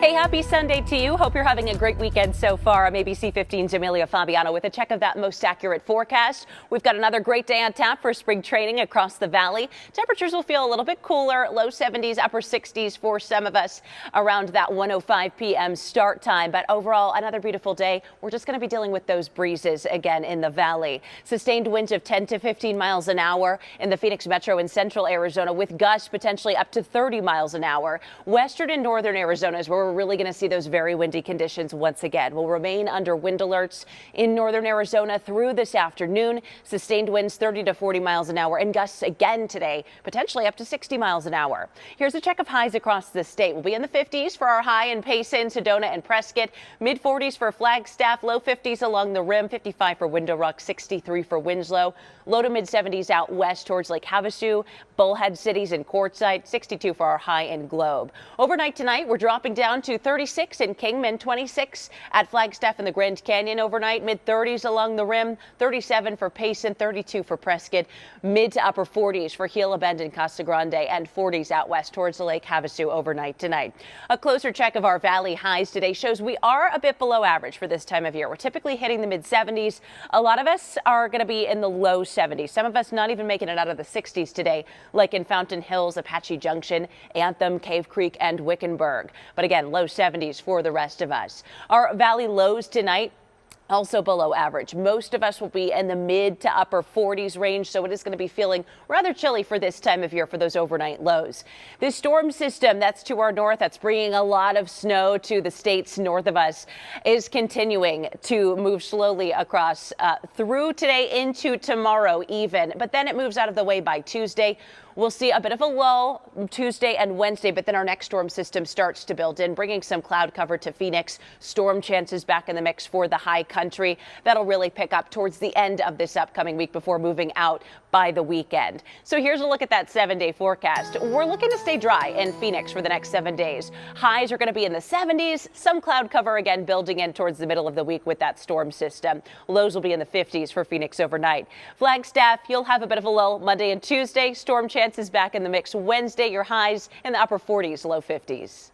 Hey, happy Sunday to you. Hope you're having a great weekend so far. I'm ABC 15's Amelia Fabiano with a check of that most accurate forecast. We've got another great day on tap for spring training across the valley. Temperatures will feel a little bit cooler, low 70s, upper 60s for some of us around that 1:05 p.m. start time. But overall, another beautiful day. We're just going to be dealing with those breezes again in the valley. Sustained winds of 10 to 15 miles an hour in the Phoenix metro and central Arizona, with gusts potentially up to 30 miles an hour. Western and northern Arizona is where we're really going to see those very windy conditions once again. We'll remain under wind alerts in northern Arizona through this afternoon. Sustained winds 30 to 40 miles an hour and gusts again today, potentially up to 60 miles an hour. Here's a check of highs across the state. We'll be in the 50s for our high in Payson, Sedona, and Prescott. Mid 40s for Flagstaff, low 50s along the rim, 55 for Window Rock, 63 for Winslow. Low to mid 70s out west towards Lake Havasu, Bullhead Cities, and Quartzsite, 62 for our high in Globe. Overnight tonight, we're dropping down to 36 in Kingman, 26 at Flagstaff and the Grand Canyon overnight, mid 30s along the rim, 37 for Payson, 32 for Prescott, mid to upper 40s for Gila Bend and Casa Grande, and 40s out west towards the Lake Havasu overnight tonight. A closer check of our valley highs today shows we are a bit below average for this time of year. We're typically hitting the mid 70s. A lot of us are going to be in the low 70s. Some of us not even making it out of the 60s today, like in Fountain Hills, Apache Junction, Anthem, Cave Creek, and Wickenburg. But again, low 70s for the rest of us. Our valley lows tonight, also below average. Most of us will be in the mid to upper 40s range, so it is going to be feeling rather chilly for this time of year for those overnight lows. This storm system that's to our north, that's bringing a lot of snow to the states north of us, is continuing to move slowly across through today into tomorrow even, but then it moves out of the way by Tuesday. We'll see a bit of a lull Tuesday and Wednesday, but then our next storm system starts to build in, bringing some cloud cover to Phoenix. Storm chances back in the mix for the high country. That'll really pick up towards the end of this upcoming week before moving out by the weekend. So here's a look at that 7-day forecast. We're looking to stay dry in Phoenix for the next 7 days. Highs are going to be in the 70s. Some cloud cover again building in towards the middle of the week with that storm system. Lows will be in the 50s for Phoenix overnight. Flagstaff, you'll have a bit of a lull Monday and Tuesday. Storm chances back in the mix Wednesday. Your highs in the upper 40s, low 50s.